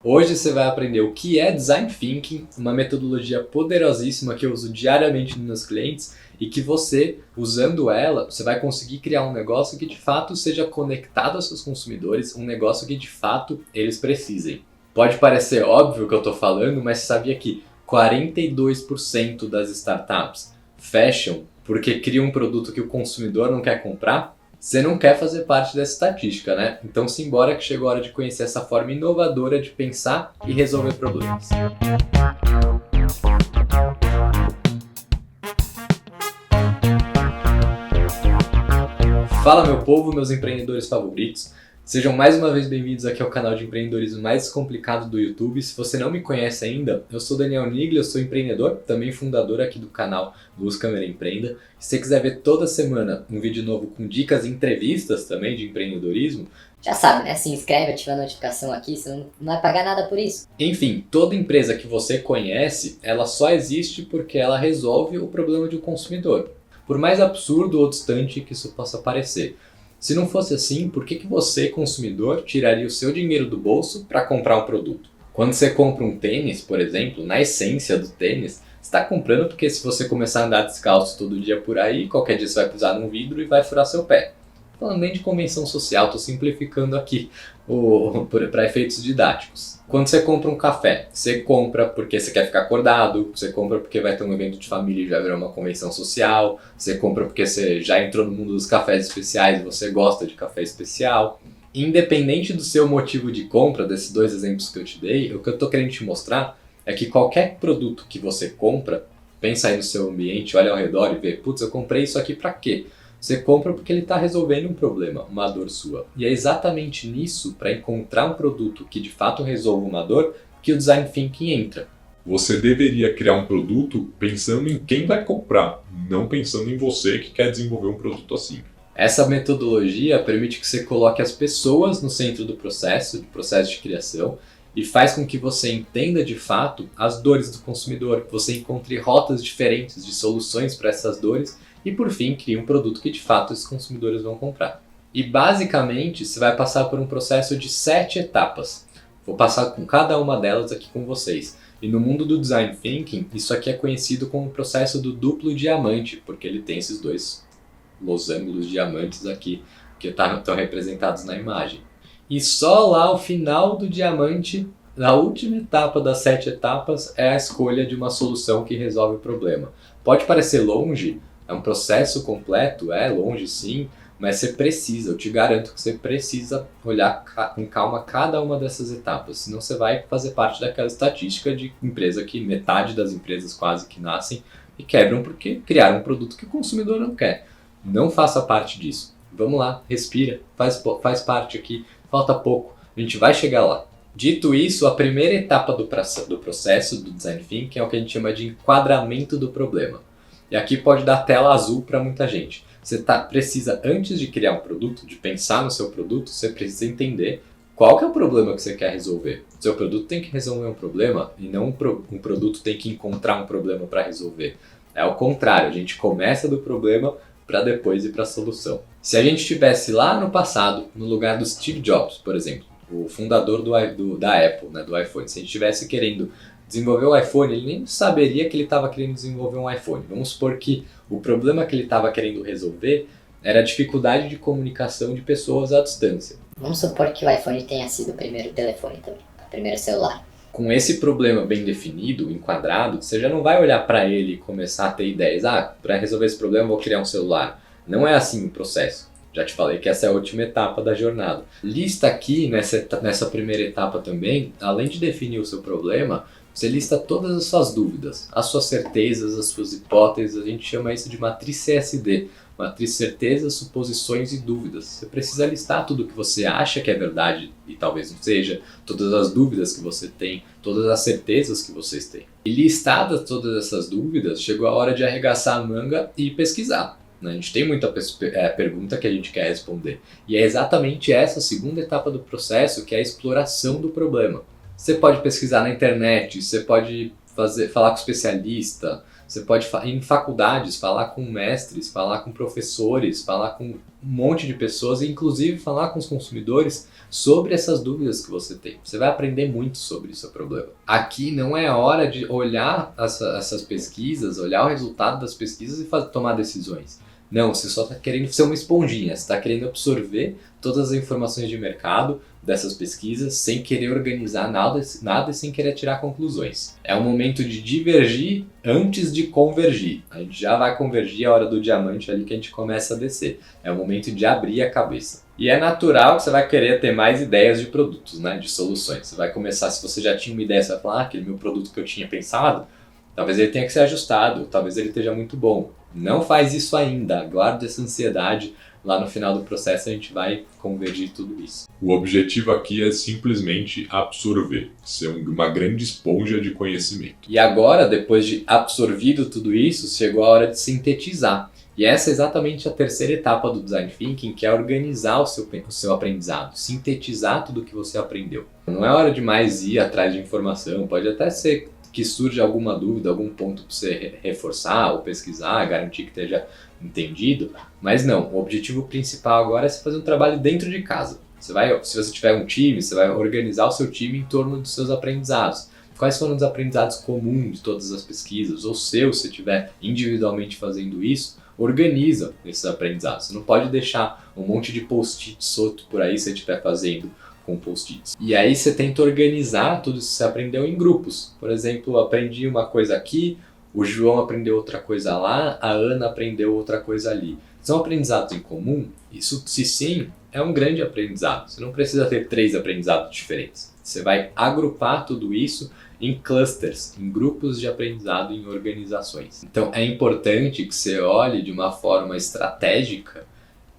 Hoje você vai aprender o que é Design Thinking, uma metodologia poderosíssima que eu uso diariamente nos meus clientes e que você, usando ela, você vai conseguir criar um negócio que de fato seja conectado aos seus consumidores, um negócio que de fato eles precisem. Pode parecer óbvio o que eu estou falando, mas você sabia que 42% das startups fecham porque criam um produto que o consumidor não quer comprar? Você não quer fazer parte dessa estatística, né? Então simbora que chegou a hora de conhecer essa forma inovadora de pensar e resolver problemas. Fala meu povo, meus empreendedores favoritos. Sejam mais uma vez bem-vindos aqui ao canal de empreendedorismo mais descomplicado do YouTube. Se você não me conhece ainda, eu sou Daniel Nigli, eu sou empreendedor, também fundador aqui do canal Luz Câmera Empreenda. Se você quiser ver toda semana um vídeo novo com dicas e entrevistas também de empreendedorismo, já sabe, né? Se inscreve, ativa a notificação aqui, você não vai pagar nada por isso. Enfim, toda empresa que você conhece, ela só existe porque ela resolve o problema de um consumidor. Por mais absurdo ou distante que isso possa parecer. Se não fosse assim, por que você, consumidor, tiraria o seu dinheiro do bolso para comprar um produto? Quando você compra um tênis, por exemplo, na essência do tênis, você está comprando porque se você começar a andar descalço todo dia por aí, qualquer dia você vai pisar num vidro e vai furar seu pé. Falando nem de convenção social, estou simplificando aqui para efeitos didáticos. Quando você compra um café, você compra porque você quer ficar acordado, você compra porque vai ter um evento de família e já virou uma convenção social, você compra porque você já entrou no mundo dos cafés especiais e você gosta de café especial. Independente do seu motivo de compra, desses dois exemplos que eu te dei, o que eu estou querendo te mostrar é que qualquer produto que você compra, pensa aí no seu ambiente, olha ao redor e vê, putz, eu comprei isso aqui para quê? Você compra porque ele está resolvendo um problema, uma dor sua. E é exatamente nisso, para encontrar um produto que de fato resolva uma dor, que o Design Thinking entra. Você deveria criar um produto pensando em quem vai comprar, não pensando em você que quer desenvolver um produto assim. Essa metodologia permite que você coloque as pessoas no centro do processo de criação, e faz com que você entenda de fato as dores do consumidor, que você encontre rotas diferentes de soluções para essas dores e por fim crie um produto que de fato os consumidores vão comprar. E basicamente você vai passar por um processo de 7 etapas. Vou passar com cada uma delas aqui com vocês. E no mundo do Design Thinking, isso aqui é conhecido como o processo do duplo diamante, porque ele tem esses dois losangos diamantes aqui que estão representados na imagem. E só lá ao final do diamante, na última etapa das 7 etapas, é a escolha de uma solução que resolve o problema. Pode parecer longe, é um processo completo, é longe sim, mas você precisa, eu te garanto que você precisa olhar com calma cada uma dessas etapas, senão você vai fazer parte daquela estatística de empresa que metade das empresas quase que nascem e quebram porque criaram um produto que o consumidor não quer. Não faça parte disso. Vamos lá, respira, faz parte aqui. Falta pouco, a gente vai chegar lá. Dito isso, a primeira etapa do processo do Design Thinking é o que a gente chama de enquadramento do problema. E aqui pode dar tela azul para muita gente. Você precisa, antes de criar um produto, de pensar no seu produto, você precisa entender qual que é o problema que você quer resolver. O seu produto tem que resolver um problema e não um produto tem que encontrar um problema para resolver. É o contrário, a gente começa do problema para depois ir para a solução. Se a gente estivesse lá no passado, no lugar do Steve Jobs, por exemplo, o fundador da Apple, né, do iPhone, se a gente estivesse querendo desenvolver o iPhone, ele nem saberia que ele estava querendo desenvolver um iPhone. Vamos supor que o problema que ele estava querendo resolver era a dificuldade de comunicação de pessoas à distância. Vamos supor que o iPhone tenha sido o primeiro telefone também, o primeiro celular. Com esse problema bem definido, enquadrado, você já não vai olhar para ele e começar a ter ideias. Para resolver esse problema eu vou criar um celular. Não é assim o processo. Já te falei que essa é a última etapa da jornada. Lista aqui, nessa primeira etapa também, além de definir o seu problema, você lista todas as suas dúvidas, as suas certezas, as suas hipóteses. A gente chama isso de matriz CSD. Matriz certezas, suposições e dúvidas. Você precisa listar tudo o que você acha que é verdade e talvez não seja, todas as dúvidas que você tem, todas as certezas que vocês têm. E listadas todas essas dúvidas, chegou a hora de arregaçar a manga e pesquisar. A gente tem muita pergunta que a gente quer responder. E é exatamente essa segunda etapa do processo que é a exploração do problema. Você pode pesquisar na internet, você pode falar com especialista, Você pode ir em faculdades, falar com mestres, falar com professores, falar com um monte de pessoas e inclusive falar com os consumidores sobre essas dúvidas que você tem. Você vai aprender muito sobre o seu problema. Aqui não é hora de olhar essas pesquisas, olhar o resultado das pesquisas e tomar decisões. Não, você só está querendo ser uma esponjinha, você está querendo absorver todas as informações de mercado dessas pesquisas sem querer organizar nada e sem querer tirar conclusões. É um momento de divergir antes de convergir. A gente já vai convergir a hora do diamante ali que a gente começa a descer. É o momento de abrir a cabeça. E é natural que você vai querer ter mais ideias de produtos, né, de soluções. Você vai começar, se você já tinha uma ideia, você vai falar, aquele meu produto que eu tinha pensado, talvez ele tenha que ser ajustado, talvez ele esteja muito bom. Não faz isso ainda, aguarde essa ansiedade. Lá no final do processo a gente vai convergir tudo isso. O objetivo aqui é simplesmente absorver, ser uma grande esponja de conhecimento. E agora, depois de absorvido tudo isso, chegou a hora de sintetizar. E essa é exatamente a terceira etapa do Design Thinking, que é organizar o seu aprendizado, sintetizar tudo que você aprendeu. Não é hora de mais ir atrás de informação, pode até ser que surja alguma dúvida, algum ponto para você reforçar ou pesquisar, garantir que esteja entendido, mas não, o objetivo principal agora é você fazer um trabalho dentro de casa. Se você tiver um time, você vai organizar o seu time em torno dos seus aprendizados. Quais foram os aprendizados comuns de todas as pesquisas, ou se você estiver individualmente fazendo isso, organiza esses aprendizados. Você não pode deixar um monte de post-it solto por aí se você estiver fazendo com post-its. E aí você tenta organizar tudo isso que você aprendeu em grupos. Por exemplo, eu aprendi uma coisa aqui, o João aprendeu outra coisa lá, a Ana aprendeu outra coisa ali. São aprendizados em comum? Isso, se sim, é um grande aprendizado. Você não precisa ter 3 aprendizados diferentes. Você vai agrupar tudo isso em clusters, em grupos de aprendizado, em organizações. Então é importante que você olhe de uma forma estratégica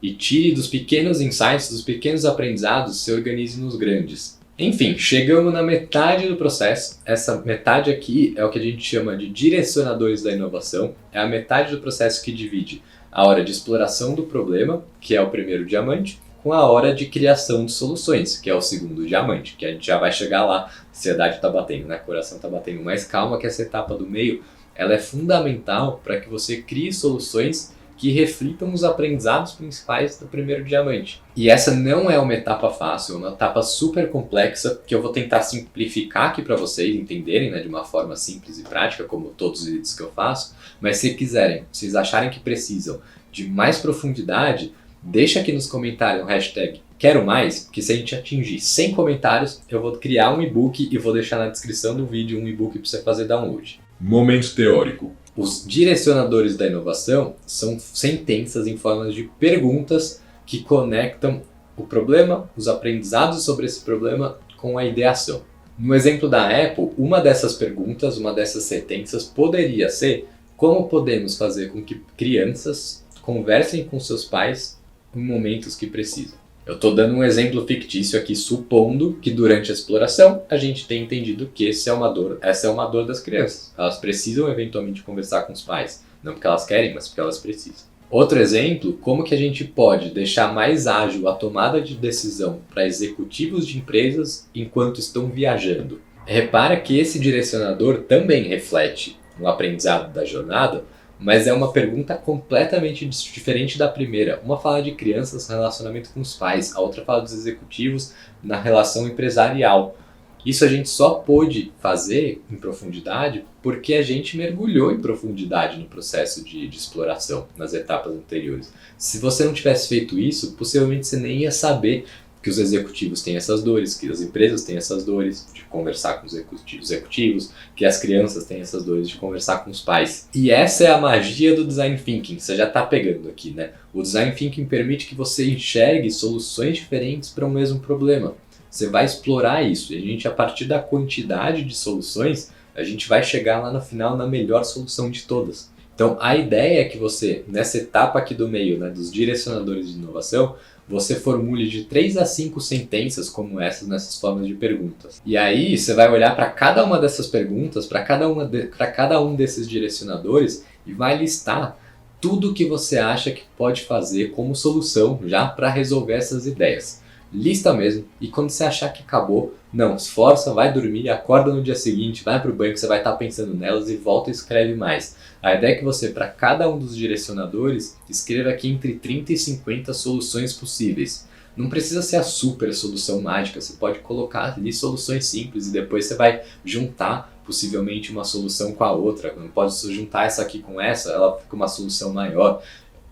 e tire dos pequenos insights, dos pequenos aprendizados, se organize nos grandes. Enfim, chegamos na metade do processo. Essa metade aqui é o que a gente chama de direcionadores da inovação. É a metade do processo que divide a hora de exploração do problema, que é o primeiro diamante, com a hora de criação de soluções, que é o segundo diamante, que a gente já vai chegar lá. A ansiedade está batendo, né? O coração está batendo. Mas calma que essa etapa do meio, ela é fundamental para que você crie soluções que reflitam os aprendizados principais do primeiro diamante. E essa não é uma etapa fácil, é uma etapa super complexa que eu vou tentar simplificar aqui para vocês entenderem, né, de uma forma simples e prática, como todos os vídeos que eu faço. Mas se quiserem, se vocês acharem que precisam de mais profundidade, deixa aqui nos comentários o hashtag quero mais, porque se a gente atingir 100 comentários, eu vou criar um e-book e vou deixar na descrição do vídeo um e-book para você fazer download. Momento teórico. Os direcionadores da inovação são sentenças em forma de perguntas que conectam o problema, os aprendizados sobre esse problema com a ideação. No exemplo da Apple, uma dessas perguntas, uma dessas sentenças poderia ser: como podemos fazer com que crianças conversem com seus pais em momentos que precisam? Eu estou dando um exemplo fictício aqui, supondo que durante a exploração a gente tenha entendido que essa é uma dor das crianças. Elas precisam eventualmente conversar com os pais. Não porque elas querem, mas porque elas precisam. Outro exemplo, como que a gente pode deixar mais ágil a tomada de decisão para executivos de empresas enquanto estão viajando? Repara que esse direcionador também reflete no aprendizado da jornada, mas é uma pergunta completamente diferente da primeira. Uma fala de crianças no relacionamento com os pais, a outra fala dos executivos na relação empresarial. Isso a gente só pôde fazer em profundidade porque a gente mergulhou em profundidade no processo de exploração, nas etapas anteriores. Se você não tivesse feito isso, possivelmente você nem ia saber que os executivos têm essas dores, que as empresas têm essas dores de conversar com os executivos, que as crianças têm essas dores de conversar com os pais. E essa é a magia do Design Thinking, você já está pegando aqui, né? O Design Thinking permite que você enxergue soluções diferentes para o mesmo problema. Você vai explorar isso e a gente, a partir da quantidade de soluções, a gente vai chegar lá no final na melhor solução de todas. Então a ideia é que você, nessa etapa aqui do meio, né, dos direcionadores de inovação, você formule de 3 a 5 sentenças como essas nessas formas de perguntas. E aí você vai olhar para cada uma dessas perguntas, para cada um desses direcionadores e vai listar tudo que você acha que pode fazer como solução já para resolver essas ideias. lista mesmo, e quando você achar que acabou, não, esforça, vai dormir, acorda no dia seguinte, vai pro banco, você vai estar pensando nelas e volta e escreve mais. A ideia é que você, para cada um dos direcionadores, escreva aqui entre 30 e 50 soluções possíveis. Não precisa ser a super solução mágica, você pode colocar ali soluções simples e depois você vai juntar possivelmente uma solução com a outra. Não pode juntar essa aqui com essa, ela fica uma solução maior.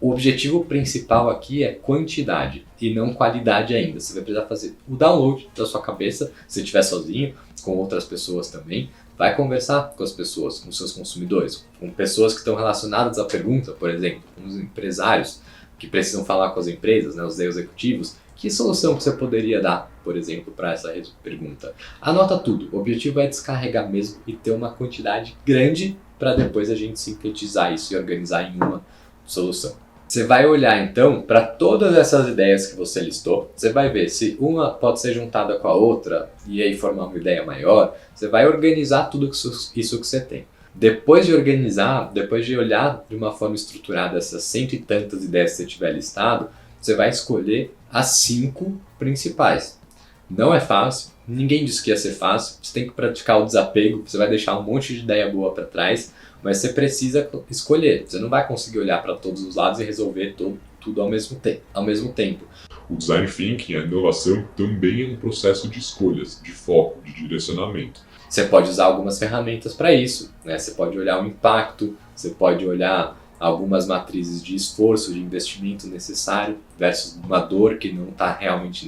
O objetivo principal aqui é quantidade e não qualidade ainda. Você vai precisar fazer o download da sua cabeça, se estiver sozinho, com outras pessoas também. Vai conversar com as pessoas, com seus consumidores, com pessoas que estão relacionadas à pergunta, por exemplo, com os empresários que precisam falar com as empresas, né, os executivos. Que solução que você poderia dar, por exemplo, para essa pergunta? Anota tudo. O objetivo é descarregar mesmo e ter uma quantidade grande para depois a gente sintetizar isso e organizar em uma solução. Você vai olhar então para todas essas ideias que você listou, você vai ver se uma pode ser juntada com a outra e aí formar uma ideia maior, você vai organizar tudo isso que você tem. Depois de organizar, depois de olhar de uma forma estruturada essas 100 e tantas ideias que você tiver listado, você vai escolher as 5 principais. Não é fácil, ninguém disse que ia ser fácil, você tem que praticar o desapego, você vai deixar um monte de ideia boa para trás, mas você precisa escolher. Você não vai conseguir olhar para todos os lados e resolver tudo ao mesmo tempo. O design thinking, a inovação, também é um processo de escolhas, de foco, de direcionamento. Você pode usar algumas ferramentas para isso, né? Você pode olhar o impacto, você pode olhar algumas matrizes de esforço, de investimento necessário versus uma dor que não está realmente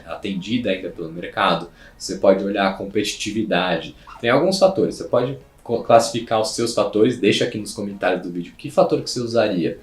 atendida ainda pelo mercado. Você pode olhar a competitividade. Tem alguns fatores, você pode classificar os seus fatores, deixa aqui nos comentários do vídeo que fator que você usaria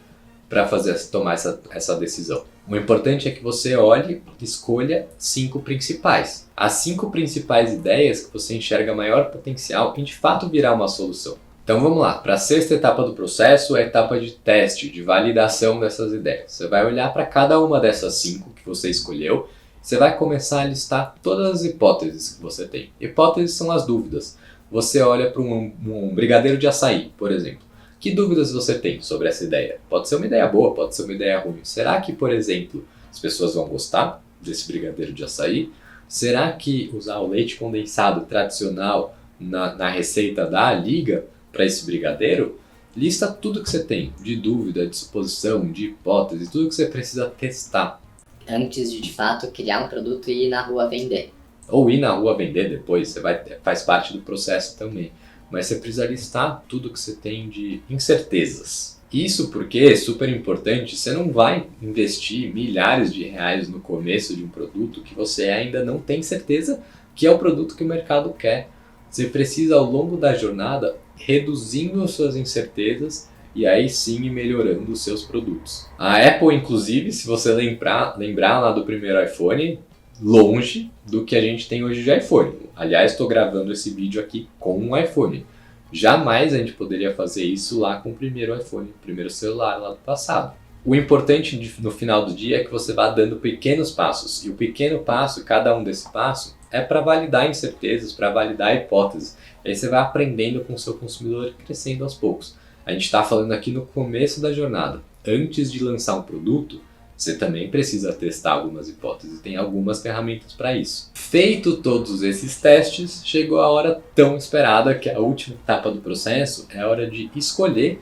para tomar essa decisão. O importante é que você olhe e escolha 5 principais. As 5 principais ideias que você enxerga maior potencial em de fato virar uma solução. Então vamos lá, para a 6ª etapa do processo, é a etapa de teste, de validação dessas ideias. Você vai olhar para cada uma dessas 5 que você escolheu, você vai começar a listar todas as hipóteses que você tem. Hipóteses são as dúvidas. Você olha para um brigadeiro de açaí, por exemplo. Que dúvidas você tem sobre essa ideia? Pode ser uma ideia boa, pode ser uma ideia ruim. Será que, por exemplo, as pessoas vão gostar desse brigadeiro de açaí? Será que usar o leite condensado tradicional na receita da liga para esse brigadeiro? Lista tudo que você tem de dúvida, de suposição, de hipótese, tudo que você precisa testar. Antes de fato criar um produto e ir na rua vender. Ou ir na rua vender depois, faz parte do processo também. Mas você precisa listar tudo que você tem de incertezas. Isso porque é super importante, você não vai investir milhares de reais no começo de um produto que você ainda não tem certeza que é o produto que o mercado quer. Você precisa, ao longo da jornada, reduzindo as suas incertezas e aí sim ir melhorando os seus produtos. A Apple, inclusive, se você lembrar lá do primeiro iPhone, longe do que a gente tem hoje de iPhone. Aliás, estou gravando esse vídeo aqui com um iPhone. Jamais a gente poderia fazer isso lá com o primeiro iPhone, o primeiro celular lá do passado. O importante no final do dia é que você vá dando pequenos passos. E o pequeno passo, cada um desse passo, é para validar incertezas, para validar hipóteses. Aí você vai aprendendo com o seu consumidor e crescendo aos poucos. A gente está falando aqui no começo da jornada. Antes de lançar um produto, você também precisa testar algumas hipóteses, tem algumas ferramentas para isso. Feito todos esses testes, chegou a hora tão esperada, que é a última etapa do processo, é a hora de escolher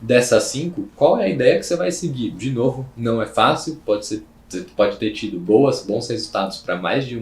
dessas 5 qual é a ideia que você vai seguir. De novo, não é fácil, você pode ter tido bons resultados para mais de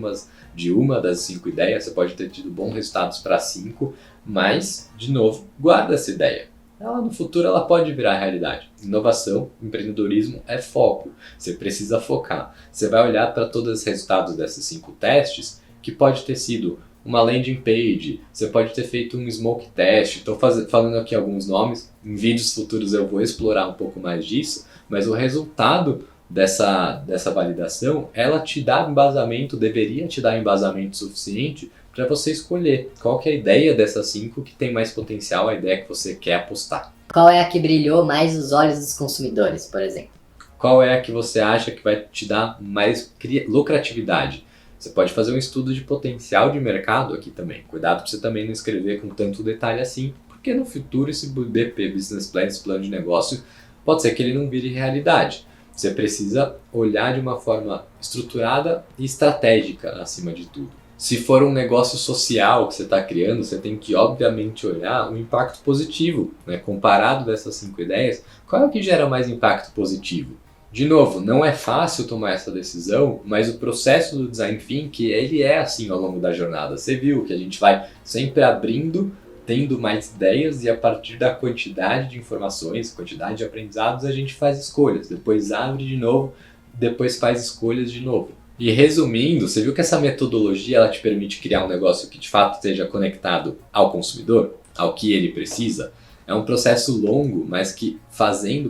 uma das 5 ideias, você pode ter tido bons resultados para 5, mas, de novo, guarda essa ideia. Ela no futuro ela pode virar realidade. Inovação, empreendedorismo é foco. Você precisa focar. Você vai olhar para todos os resultados desses 5 testes, que pode ter sido uma landing page, você pode ter feito um smoke test. Estou falando aqui alguns nomes. Em vídeos futuros eu vou explorar um pouco mais disso, mas o resultado dessa validação, ela te dá embasamento, deveria te dar embasamento suficiente para você escolher qual que é a ideia dessas 5 que tem mais potencial, a ideia que você quer apostar. Qual é a que brilhou mais os olhos dos consumidores, por exemplo? Qual é a que você acha que vai te dar mais lucratividade? Você pode fazer um estudo de potencial de mercado aqui também. Cuidado para você também não escrever com tanto detalhe assim, porque no futuro esse BP, Business Plan, esse plano de negócio, pode ser que ele não vire realidade. Você precisa olhar de uma forma estruturada e estratégica acima de tudo. Se for um negócio social que você está criando, você tem que obviamente olhar o impacto positivo, né? Comparado dessas 5 ideias, qual é o que gera mais impacto positivo? De novo, não é fácil tomar essa decisão, mas o processo do Design Thinking, ele é assim ao longo da jornada. Você viu que a gente vai sempre abrindo, tendo mais ideias e a partir da quantidade de informações, quantidade de aprendizados, a gente faz escolhas. Depois abre de novo, depois faz escolhas de novo. E resumindo, você viu que essa metodologia ela te permite criar um negócio que de fato esteja conectado ao consumidor, ao que ele precisa? É um processo longo, mas que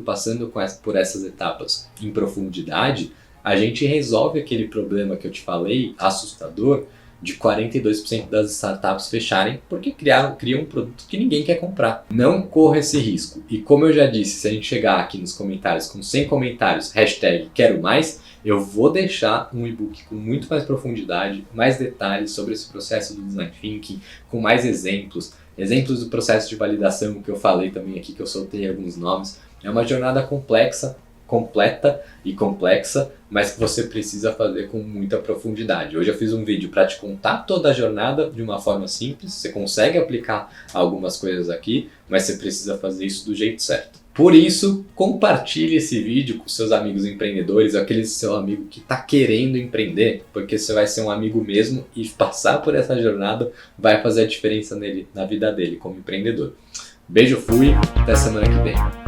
passando por essas etapas em profundidade, a gente resolve aquele problema que eu te falei, assustador, de 42% das startups fecharem porque criam um produto que ninguém quer comprar. Não corra esse risco. E como eu já disse, se a gente chegar aqui nos comentários com 100 comentários, #quero mais, eu vou deixar um e-book com muito mais profundidade, mais detalhes sobre esse processo do Design Thinking, com mais exemplos do processo de validação que eu falei também aqui, que eu soltei alguns nomes. É uma jornada completa e complexa, mas que você precisa fazer com muita profundidade. Hoje eu fiz um vídeo para te contar toda a jornada de uma forma simples, você consegue aplicar algumas coisas aqui, mas você precisa fazer isso do jeito certo. Por isso, compartilhe esse vídeo com seus amigos empreendedores, aquele seu amigo que está querendo empreender, porque você vai ser um amigo mesmo e passar por essa jornada vai fazer a diferença nele, na vida dele como empreendedor. Beijo, fui, até semana que vem.